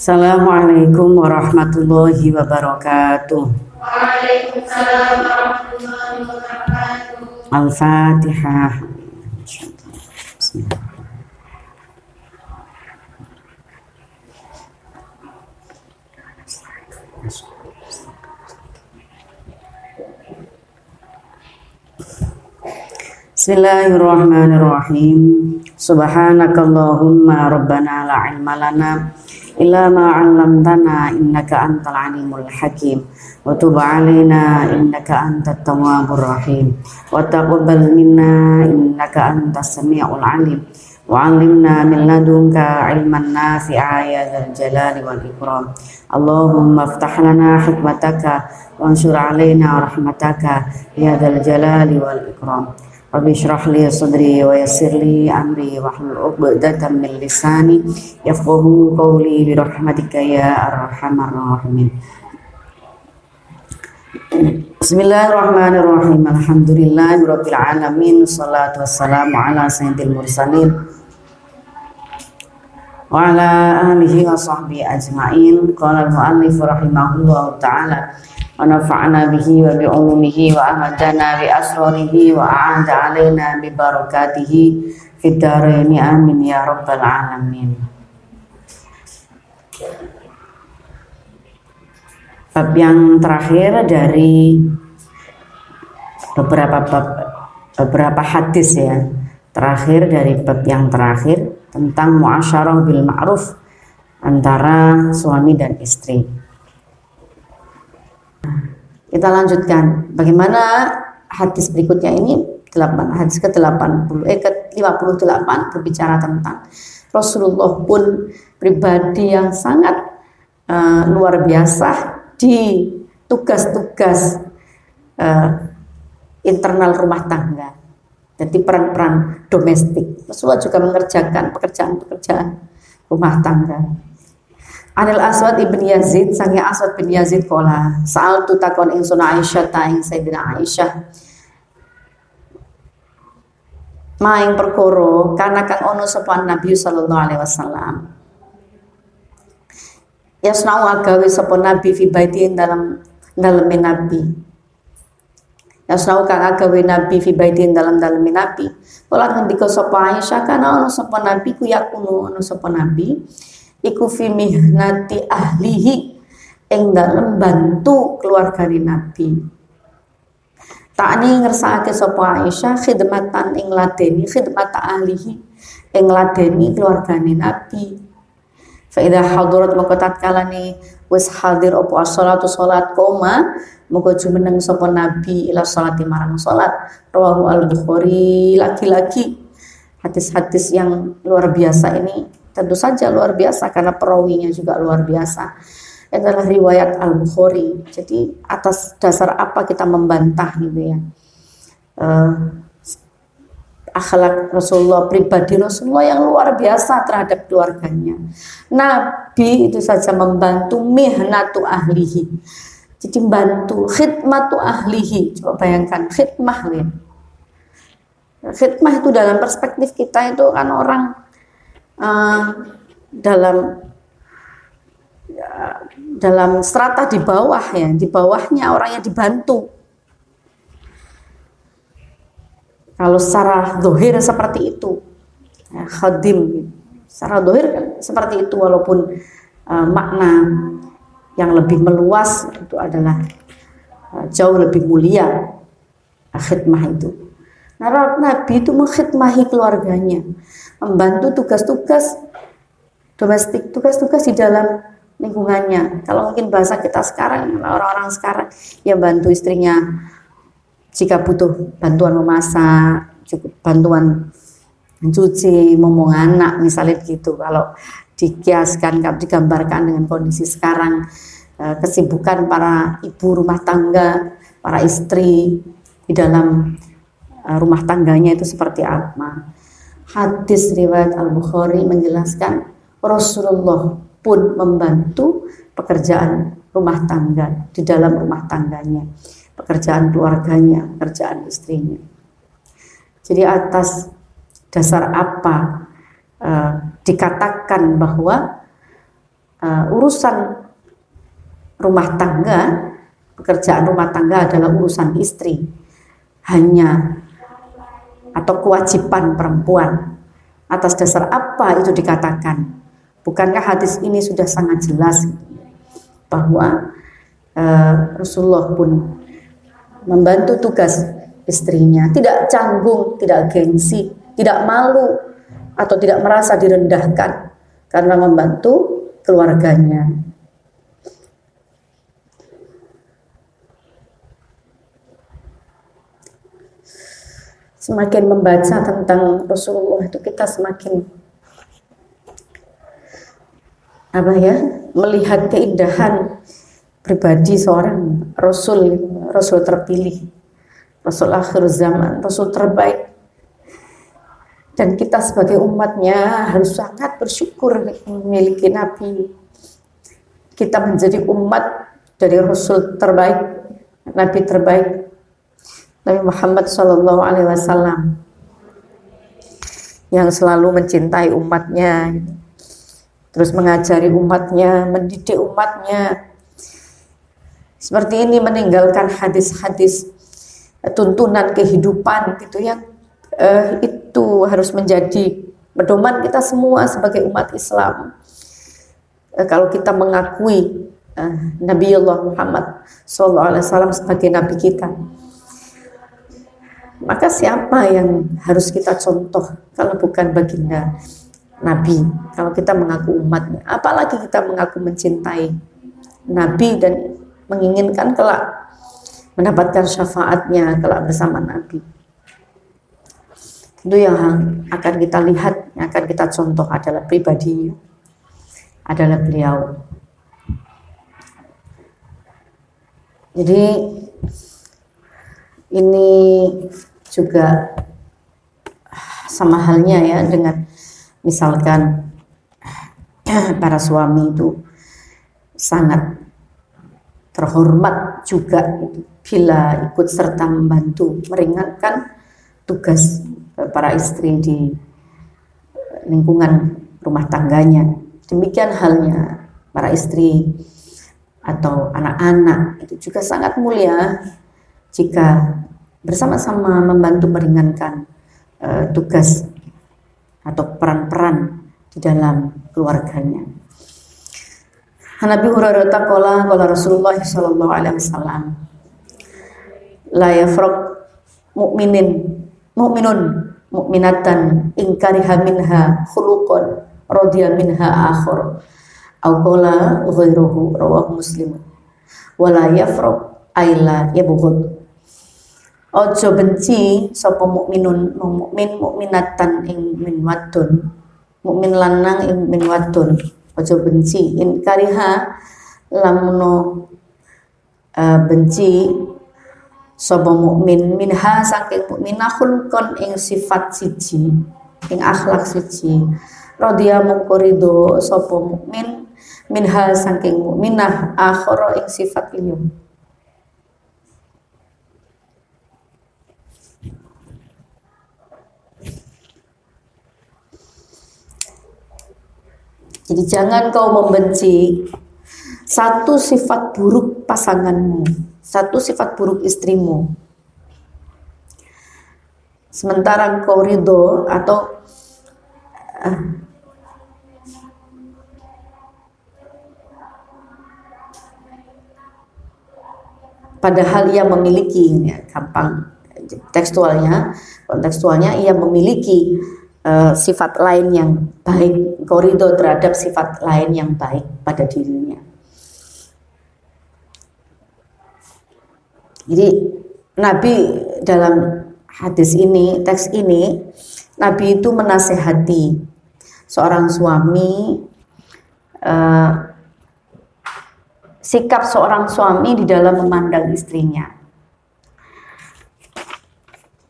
Assalamualaikum warahmatullahi wabarakatuh. Waalaikumsalam warahmatullahi wabarakatuh. Al-Fatihah. Bismillahirrahmanirrahim. Subhanakallahumma rabbana la ilma lana illa ma 'allamtana innaka antal alimul hakim wa tub 'alaina innaka antat tawwabur rahim wa taqabbal minna innaka antas samiul alim wa 'allimna min ladunka ilman nafi'a ya dzal jalali wal ikram. Allahumma iftah lana hikmataka wa anshur 'alaina rahmataka ya dzal jalali wal ikram. Rabbi shrah li sadri wa yassir li amri wahlul 'uqdatam min lisani yafqahu qawli bi rahmatika ya arhamar rahimin. Bismillahirrahmanirrahim. Alhamdulillahirabbil alamin. Shalatu wassalamu ala sayyidil mursalin wa ala alihi wa sahbihi ajma'in. Qala al-muallif rahimahullahu ta'ala wa nafa'na bihi wa bi ulumihi wa amadana bi asrarihi wa a'ada alaina bi barakatihi fid dharain amin ya rabbal alamin. Bab yang terakhir dari beberapa hadis ya. Terakhir dari bab yang terakhir tentang muasyarah bil ma'ruf antara suami dan istri. Kita lanjutkan. Bagaimana hadis berikutnya ini? Hadis ke-58 berbicara tentang Rasulullah pun pribadi yang sangat luar biasa di tugas-tugas internal rumah tangga. Jadi peran-peran domestik. Rasulullah juga mengerjakan pekerjaan-pekerjaan rumah tangga. Anil Aswad ibn Yazid, sangi Aswad bin Yazid kola saal tu takon ingsun Aisyah ta ing Sayyidina Aisyah maing perkara kana kang ono sapa Nabi sallallahu alaihi wasallam yasnau agawe sapa Nabi fi baitin dalam Nabi yasnau kang agawe Nabi fi baitin dalam Nabi kala ngendika sapa Aisyah kana ono sapa Nabi ku yakunu ono sapa Nabi iku fi mihnati ahlihi ing dalem bantu keluargane Nabi. Takni ngersakake sapa Aisyah khidmatan ing ladeni khidmat ahlihi ing ladeni keluargane Nabi. Fa idza hadarat maka tatkalane wis hadir apa as-shalatu salat koma maka jumeneng sapa Nabi ila salati marang salat. Rawahu al-Bukhari. Lagi-lagi hadis-hadis yang luar biasa ini tentu saja luar biasa karena perawinya juga luar biasa. Adalah riwayat Al-Bukhari. Jadi atas dasar apa kita membantah gitu ya akhlak Rasulullah, pribadi Rasulullah yang luar biasa terhadap keluarganya. Nabi itu saja membantu mihnatu ahlihi. Jadi membantu khidmatu ahlihi. Coba bayangkan khidmah ya. Khidmah itu dalam perspektif kita itu kan orang dalam strata di bawah ya, di bawahnya orang yang dibantu. Kalau secara zahir seperti itu, ya, khadim. Secara zahir kan seperti itu, walaupun makna yang lebih meluas itu adalah jauh lebih mulia khidmah itu. Nah, Nabi itu mengkhidmahi keluarganya, membantu tugas-tugas domestik, tugas-tugas di dalam lingkungannya. Kalau mungkin bahasa kita sekarang, orang-orang sekarang yang bantu istrinya jika butuh bantuan memasak, cukup bantuan mencuci, momong anak, misalnya gitu. Kalau dikiaskan, digambarkan dengan kondisi sekarang, kesibukan para ibu rumah tangga, para istri di dalam rumah tangganya itu seperti apa. Hadis riwayat Al-Bukhari menjelaskan Rasulullah pun membantu pekerjaan rumah tangga di dalam rumah tangganya, pekerjaan keluarganya, pekerjaan istrinya. Jadi atas dasar apa dikatakan bahwa urusan rumah tangga, pekerjaan rumah tangga adalah urusan istri, hanya atau kewajiban perempuan. Atas dasar apa itu dikatakan? Bukankah hadis ini sudah sangat jelas bahwa Rasulullah pun membantu tugas istrinya, tidak canggung, tidak gengsi, tidak malu atau tidak merasa direndahkan karena membantu keluarganya. Semakin membaca tentang Rasulullah itu kita semakin melihat keindahan pribadi seorang Rasul terpilih, Rasul akhir zaman, Rasul terbaik. Dan kita sebagai umatnya harus sangat bersyukur memiliki Nabi. Kita menjadi umat dari Rasul terbaik, Nabi terbaik, Nabi Muhammad SAW, yang selalu mencintai umatnya, terus mengajari umatnya, mendidik umatnya. Seperti ini, meninggalkan hadis-hadis tuntunan kehidupan gitu yang itu harus menjadi pedoman kita semua sebagai umat Islam. Kalau kita mengakui Nabiullah Muhammad SAW sebagai Nabi kita, maka siapa yang harus kita contoh kalau bukan baginda Nabi? Kalau kita mengaku umatnya, apalagi kita mengaku mencintai Nabi dan menginginkan kelak mendapatkan syafaatnya kelak bersama Nabi. Itu yang akan kita lihat, yang akan kita contoh adalah pribadinya, adalah beliau. Jadi ini juga sama halnya ya dengan misalkan para suami itu sangat terhormat juga bila ikut serta membantu meringankan tugas para istri di lingkungan rumah tangganya. Demikian halnya para istri atau anak-anak itu juga sangat mulia jika bersama-sama membantu meringankan tugas atau peran-peran di dalam keluarganya. Nabi Hurairah qala Rasulullah sallallahu alaihi wasallam, la yafraq mu'minun mu'minatan in kariha minha khuluqan radiya minha akhar aw qala ghairuhu, rawahu Muslim. Wala yafraq aila yabghud. Ojo benci sapa mukminun mukminatan ing min wadon, mukmin lanang ing min wadon, ojo benci in kariha lamuno benci sapa mukmin minha saking mukminah khulqan ing sifat siji, ing akhlak siji, radhiya mongko ridho sapa mukmin minha saking mukminah akhara ing sifat liya. Jadi jangan kau membenci satu sifat buruk pasanganmu, satu sifat buruk istrimu, sementara kau ridho atau padahal ia memiliki, ya, gampang kontekstualnya ia memiliki sifat lain yang baik, koridor terhadap sifat lain yang baik pada dirinya. Jadi Nabi dalam hadis ini, teks ini, Nabi itu menasehati seorang suami, sikap seorang suami di dalam memandang istrinya.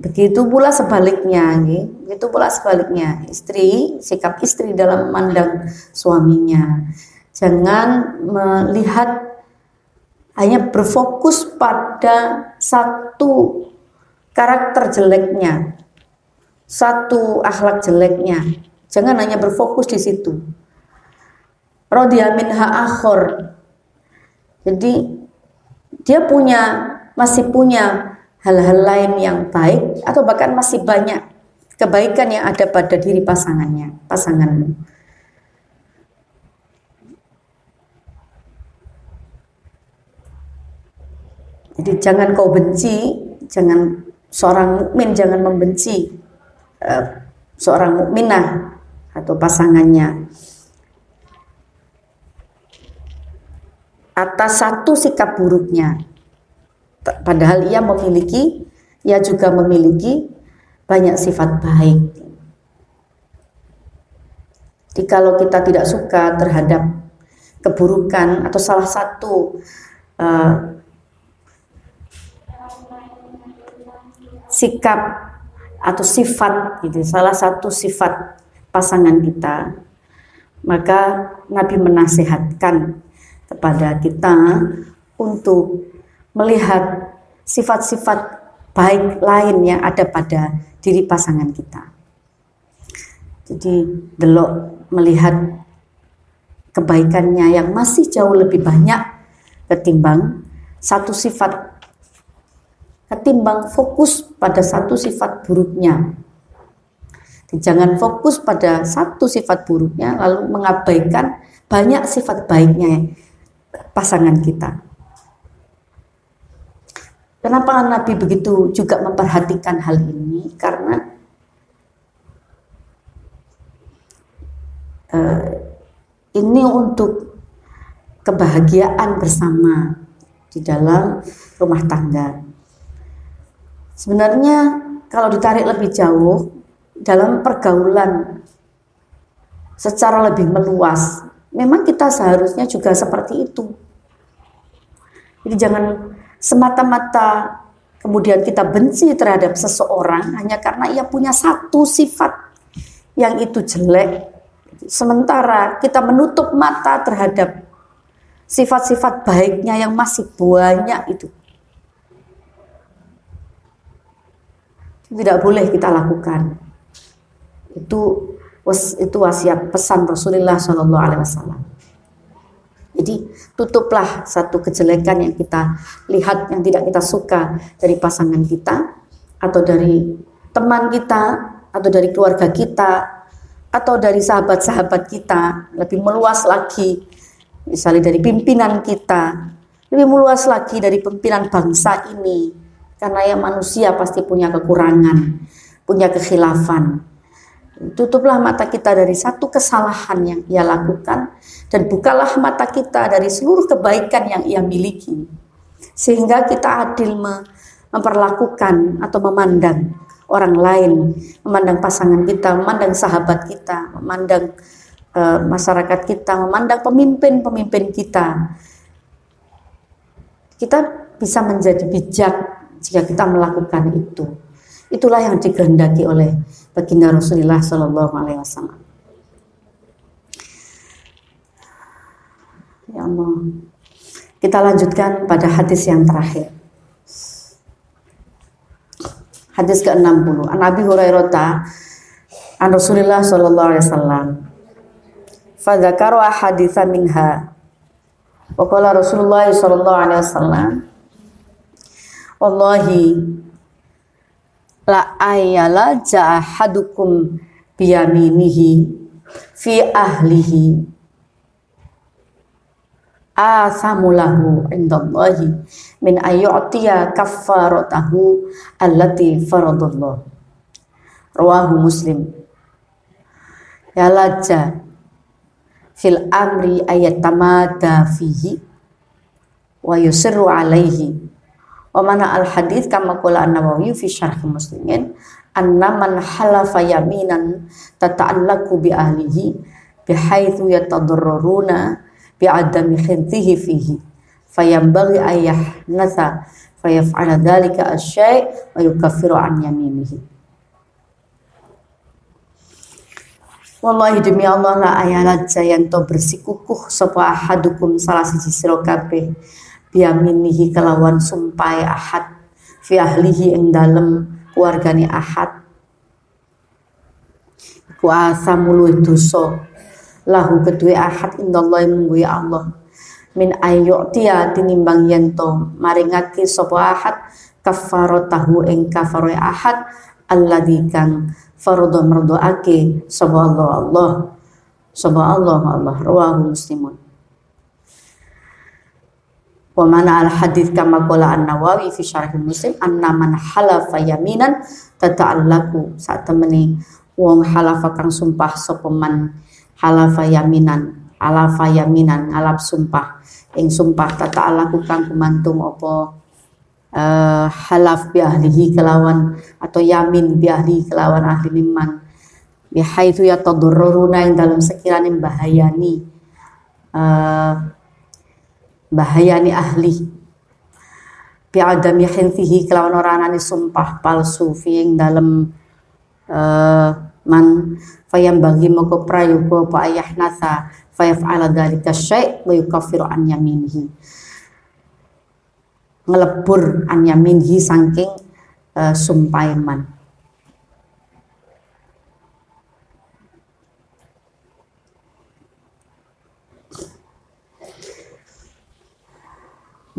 Begitu pula sebaliknya, sikap istri dalam memandang suaminya. Jangan melihat hanya berfokus pada satu karakter jeleknya, satu akhlak jeleknya. Jangan hanya berfokus di situ. radiya minha akhor. Jadi dia masih punya hal-hal lain yang baik, atau bahkan masih banyak kebaikan yang ada pada diri pasanganmu. Jadi jangan kau benci, seorang mukmin jangan membenci seorang mukminah atau pasangannya atas satu sikap buruknya. Padahal ia juga memiliki banyak sifat baik. Jadi kalau kita tidak suka terhadap keburukan atau salah satu sikap atau sifat gitu, salah satu sifat pasangan kita, maka Nabi menasihatkan kepada kita untuk melihat sifat-sifat baik lain yang ada pada diri pasangan kita. Jadi melihat kebaikannya yang masih jauh lebih banyak ketimbang fokus pada satu sifat buruknya. Jangan fokus pada satu sifat buruknya lalu mengabaikan banyak sifat baiknya pasangan kita. Kenapa Nabi begitu juga memperhatikan hal ini? Karena ini untuk kebahagiaan bersama di dalam rumah tangga. Sebenarnya kalau ditarik lebih jauh dalam pergaulan secara lebih meluas, memang kita seharusnya juga seperti itu. Jadi jangan semata-mata kemudian kita benci terhadap seseorang hanya karena ia punya satu sifat yang itu jelek, sementara kita menutup mata terhadap sifat-sifat baiknya yang masih banyak itu. Tidak boleh kita lakukan. Itu wasiat pesan Rasulullah SAW. Jadi tutuplah satu kejelekan yang kita lihat, yang tidak kita suka dari pasangan kita, atau dari teman kita, atau dari keluarga kita, atau dari sahabat-sahabat kita. Lebih meluas lagi, misalnya dari pimpinan kita, lebih meluas lagi dari pimpinan bangsa ini. Karena ya manusia pasti punya kekurangan, punya kekhilafan. Tutuplah mata kita dari satu kesalahan yang ia lakukan, dan bukalah mata kita dari seluruh kebaikan yang ia miliki, sehingga kita adil memperlakukan atau memandang orang lain, memandang pasangan kita, memandang sahabat kita, memandang masyarakat kita, memandang pemimpin-pemimpin kita. Kita bisa menjadi bijak jika kita melakukan itu. Itulah yang dikehendaki oleh baginda Rasulullah SAW. Ya Allah. Kita lanjutkan pada hadis yang terakhir. Hadis ke-60. An Abi Hurairah an Rasulullah SAW. Fadzakaru haditsan minha. Wa qala Rasulullah SAW. Wallahi la ayala ja'ahadukum biyaminihi fi ahlihi asamulahu indallahi min ayyu'tiya kaffaratahu allati faradallah. Rawahu Muslim. Ya laja fil amri ayatamada fihi wa yusirru alaihi. Wa mana al hadits kama qala an-Nawawi fi syarh Muslimin anna man halafa yaminan tata'allaqu bi ahlihi bihaitsu yatadarraruna bi adami khinthihi fihi fayambaghi ayah nasa fayaf'ala dhalika asy-syai' wa yukaffiru an yaminihi. Wallahi demi Allah la ayalat jayanto bersikukuh sapa ahadukum salah siji sira kabeh biyaminihi kelawan sumpai ahad fi ahlihi ing dalem keluargane ahad iku asamulu dosa lahu kedue ahad indallahi mungguhi Allah min ayyu'tiya tinimbang yento maringake sapa ahad kafaratahu ing kafaroe ahad alladzi kang farada merdoake sapa Allah rawahu muslimun. Wa mana al hadits kama qala an-Nawawi fi syarh Muslim anna man halafa yaminan tata'allaku sak temene wong halafa kang sumpah sapa man halafa yaminan ngalap sumpah ing sumpah tata'allaku kang gumantung apa halaf bi ahlihi kelawan atau yamin bi ahli kelawan ahli miman bihaitsu yatadurruna ing dalam sekirane bahayani ahli bi'adami hinfihi kelawan orangane sumpah palsu fi ing dalem man fayam bagi moko prayoga apa ayah nasa fayaf'ala dzalika syai' wa yukaffiru an yaminihi ngelebur an yaminihi saking sumpah man.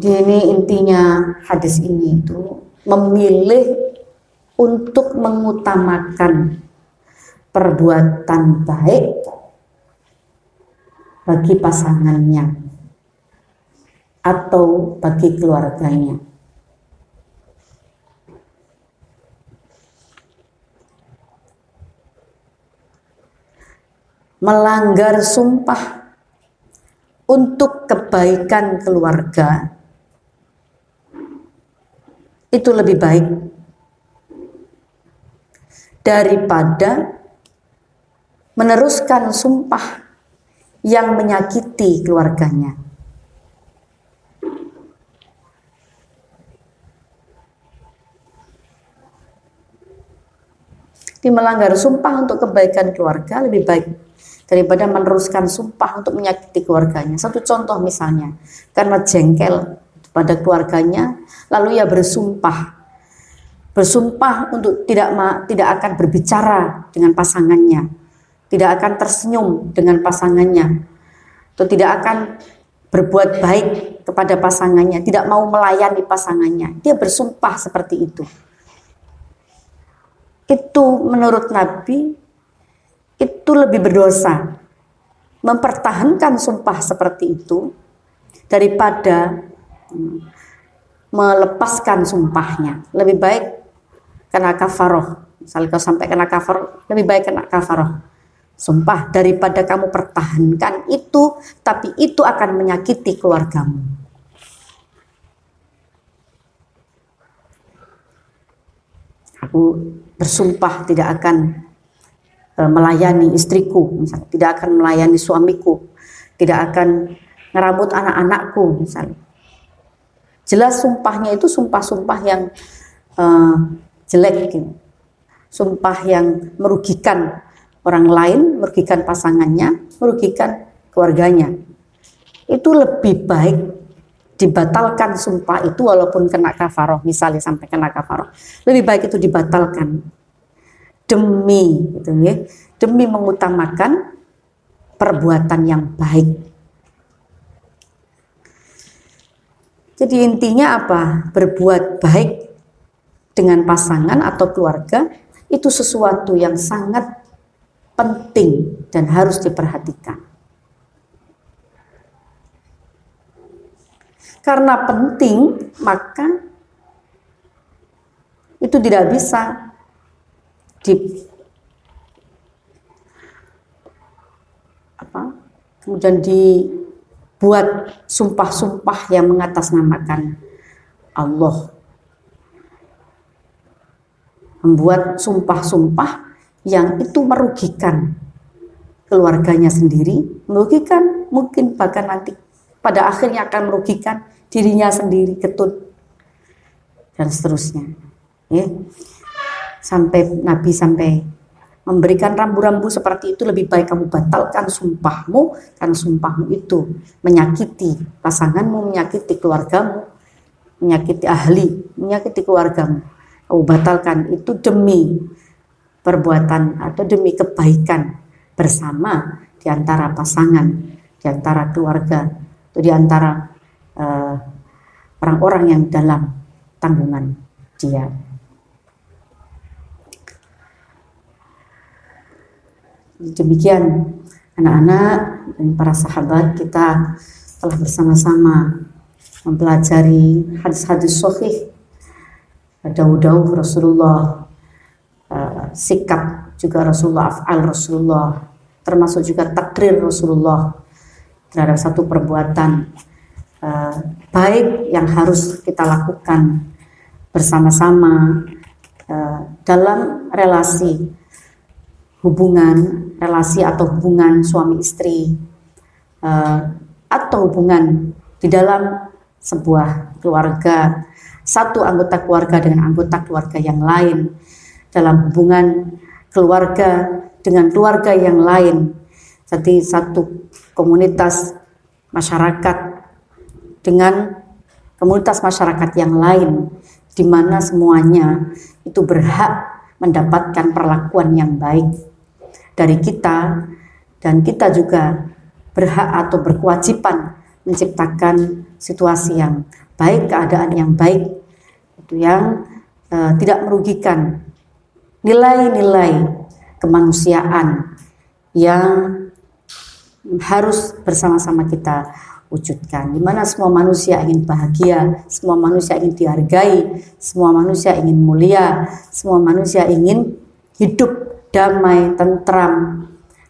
Jadi intinya hadis ini itu memilih untuk mengutamakan perbuatan baik bagi pasangannya atau bagi keluarganya. Melanggar sumpah untuk kebaikan keluarga itu lebih baik daripada meneruskan sumpah yang menyakiti keluarganya. Di melanggar sumpah untuk kebaikan keluarga lebih baik daripada meneruskan sumpah untuk menyakiti keluarganya. Satu contoh misalnya, karena jengkel pada keluarganya, lalu ia bersumpah untuk tidak akan berbicara dengan pasangannya, tidak akan tersenyum dengan pasangannya, atau tidak akan berbuat baik kepada pasangannya, tidak mau melayani pasangannya. Dia bersumpah seperti itu. Itu menurut Nabi itu lebih berdosa mempertahankan sumpah seperti itu daripada melepaskan sumpahnya. Lebih baik kena kafaroh. Misalnya kau sampai kena kafaroh, lebih baik kena kafaroh sumpah daripada kamu pertahankan itu, tapi itu akan menyakiti keluargamu. Aku bersumpah tidak akan melayani istriku, misalnya, tidak akan melayani suamiku, tidak akan ngerambut anak-anakku, misalnya. Jelas sumpahnya itu sumpah-sumpah yang jelek, gitu. Sumpah yang merugikan orang lain, merugikan pasangannya, merugikan keluarganya. Itu lebih baik dibatalkan sumpah itu walaupun kena kafaroh, misalnya sampai kena kafaroh. Lebih baik itu dibatalkan demi, gitu ya, demi mengutamakan perbuatan yang baik. Jadi intinya apa? Berbuat baik dengan pasangan atau keluarga itu sesuatu yang sangat penting dan harus diperhatikan. Karena penting, maka itu tidak bisa kemudian dibuat sumpah-sumpah yang mengatasnamakan Allah, membuat sumpah-sumpah yang itu merugikan keluarganya sendiri, merugikan mungkin bahkan nanti pada akhirnya akan merugikan dirinya sendiri, ketut dan seterusnya, ya. Sampai Nabi sampai memberikan rambu-rambu seperti itu, lebih baik kamu batalkan sumpahmu, karena sumpahmu itu menyakiti pasanganmu, menyakiti keluargamu, menyakiti ahli, menyakiti keluargamu. Kamu batalkan itu demi perbuatan atau demi kebaikan bersama di antara pasangan, di antara keluarga, atau di antara orang-orang yang dalam tanggungan dia. Demikian anak-anak dan para sahabat, kita telah bersama-sama mempelajari hadis-hadis sahih, dawuh-dawuh Rasulullah, sikap juga Rasulullah, af'al Rasulullah, termasuk juga takrir Rasulullah terhadap satu perbuatan baik yang harus kita lakukan bersama-sama dalam relasi atau hubungan suami istri, atau hubungan di dalam sebuah keluarga, satu anggota keluarga dengan anggota keluarga yang lain, dalam hubungan keluarga dengan keluarga yang lain, jadi satu komunitas masyarakat dengan komunitas masyarakat yang lain, di mana semuanya itu berhak mendapatkan perlakuan yang baik dari kita, dan kita juga berhak atau berkewajiban menciptakan situasi yang baik, keadaan yang baik, itu yang tidak merugikan nilai-nilai kemanusiaan yang harus bersama-sama kita wujudkan, di mana semua manusia ingin bahagia, semua manusia ingin dihargai, semua manusia ingin mulia, semua manusia ingin hidup damai, tentram,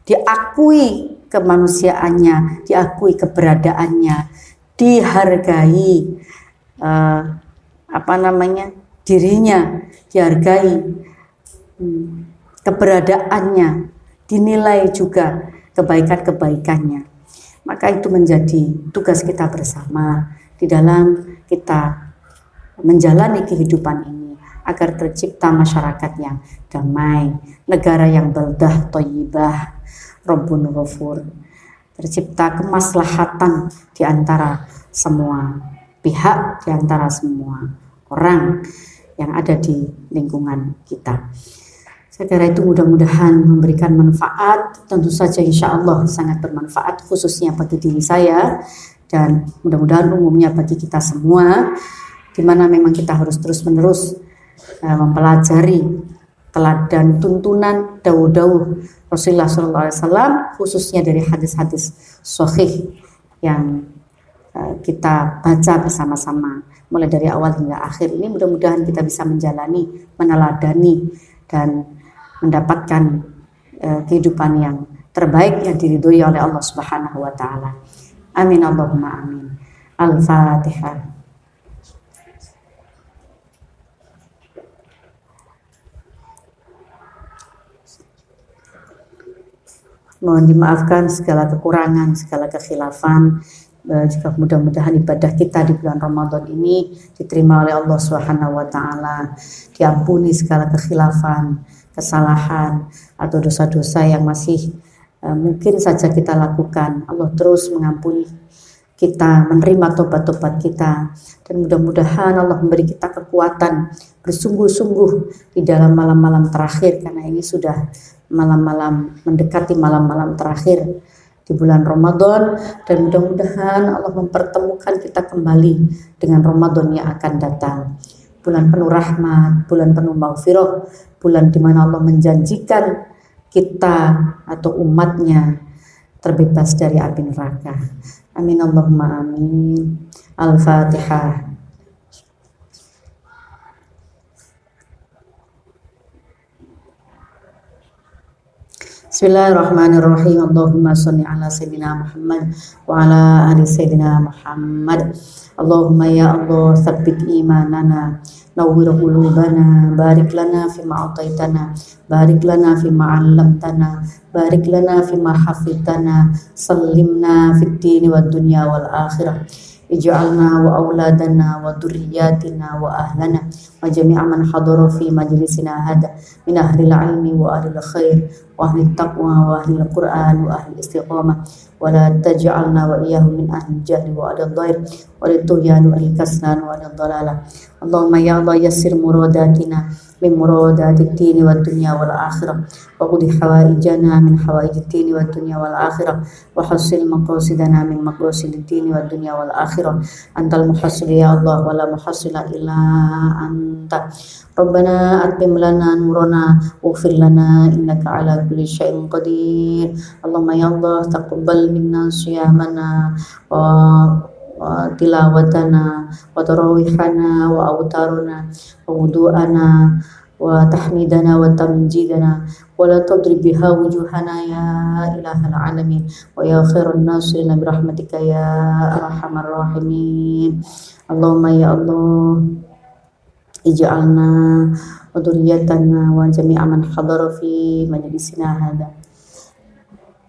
diakui kemanusiaannya, diakui keberadaannya, dihargai dirinya, dihargai keberadaannya, dinilai juga kebaikan-kebaikannya. Maka itu menjadi tugas kita bersama di dalam kita menjalani kehidupan ini, agar tercipta masyarakat yang damai, negara yang baldah thayyibah, Rabbun Ghafur, tercipta kemaslahatan di antara semua pihak, di antara semua orang yang ada di lingkungan kita. Saya kira itu mudah-mudahan memberikan manfaat, tentu saja insya Allah sangat bermanfaat khususnya bagi diri saya, dan mudah-mudahan umumnya bagi kita semua, di mana memang kita harus terus-menerus mempelajari teladan tuntunan dawuh-dawuh Rasulullah SAW, khususnya dari hadis-hadis sahih yang kita baca bersama-sama mulai dari awal hingga akhir ini. Mudah-mudahan kita bisa menjalani, meneladani, dan mendapatkan kehidupan yang terbaik yang diridhoi oleh Allah Subhanahu wa taala. Amin Allahumma amin. Al-Fatihah. Mohon dimaafkan segala kekurangan, segala kekhilafan. Juga mudah-mudahan ibadah kita di bulan Ramadan ini diterima oleh Allah Subhanahu wa taala, diampuni segala kekhilafan, kesalahan atau dosa-dosa yang masih mungkin saja kita lakukan. Allah terus mengampuni kita, menerima tobat-tobat kita, dan mudah-mudahan Allah memberi kita kekuatan bersungguh-sungguh di dalam malam-malam terakhir, karena ini sudah malam-malam mendekati malam-malam terakhir di bulan Ramadan, dan mudah-mudahan Allah mempertemukan kita kembali dengan Ramadan yang akan datang. Bulan penuh rahmat, bulan penuh maghfirah, bulan di mana Allah menjanjikan kita atau umatnya terbebas dari api neraka. Amin Allahumma amin. Al-Fatihah. Bismillahirrahmanirrahim. Allahumma sholli ala sayyidina Muhammad wa ala ali sayyidina Muhammad. Allahumma ya Allah, tsabbit imanana, nawwir qulubana, barik lana fima ataitana, barik lana fima 'allamtana, barik lana fima hafidtana, sallimna fid dini wad dunya wal akhirah. Ij'alna wa auladana wa dzurriyyatina wa ahlana wa jami'a man hadara fi majlisina hada min ahli al-'ilmi wa ahli al-khair wa ahli at-taqwa wa ahli al-Qur'an wa ahli al-istiqamah, wa la taj'alna wa iyyahum min ahli al-jahli wa ahli al-dhair wa al-tughyan wa al-kaslan wa al-dhalalah. Allahumma ya Allah yassir muradatina من مرادات الدين والدنيا والآخرة وقضي حوائجنا من حوائج الدين والدنيا والآخرة وحصل مقاصدنا من مقاصد الدين والدنيا والآخرة أنت المحصل يا الله ولا محصل إلا أنت ربنا أتمم لنا نورنا واغفر لنا إنك على كل شيء قدير اللهم يا الله تقبل منا صيامنا وتلاوتنا وتراويحنا وأوتارنا ووضوءنا وتحميدنا وتمجيدنا ولا تضرب بها وجوهنا يا إله العالمين ويا خير الناصرين برحمتك يا أرحم الراحمين اللهم يا الله اجعلنا وذريتنا وجميع من حضر في مجلسنا هذا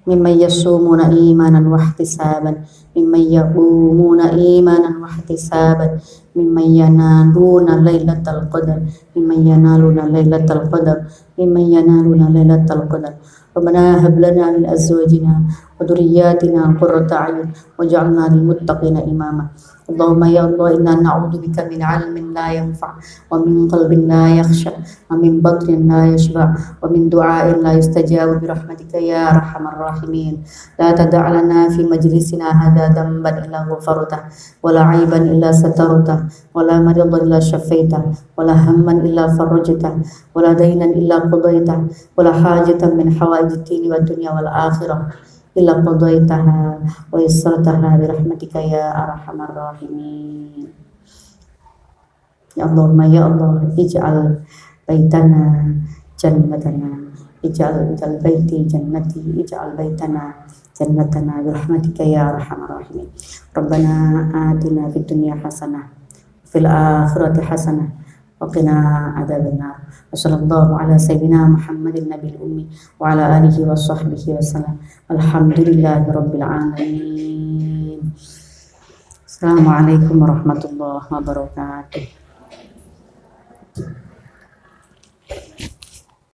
ممن يصومون إيمانا واحتسابا ممن يقومون إيمانا واحتسابا ممن ينالون ليلة القدر ممن ينالون ليلة القدر ممن ينالون ليلة القدر ربنا هب لنا من أزواجنا وذرياتنا قرة أعين واجعلنا للمتقين إماما اللهم يا الله إنا نعوذ بك من علم لا ينفع ومن قلب لا يخشع ومن بطن لا يشبع ومن دعاء لا يستجاب برحمتك يا أرحم الراحمين لا تدع لنا في مجلسنا هذا ذنبا إلا غفرته ولا عيبا إلا سترته ولا مريضا إلا شفيته ولا هما إلا فرجته ولا دينا إلا قضيته ولا حاجة من حوائج الدين والدنيا والآخرة إلا قضيتها ويسرتها برحمتك يا أرحم الراحمين يا اللهم يا الله اجعل بيتنا جنتنا اجعل بيتي جنتي اجعل بيتنا جنتنا برحمتك يا أرحم الراحمين ربنا آتنا في الدنيا حسنة وفي الآخرة حسنة وقنا عذاب النار وصلى الله على سيدنا محمد النبي الأمي وعلى آله وصحبه وسلم الحمد لله رب العالمين السلام عليكم ورحمة الله وبركاته.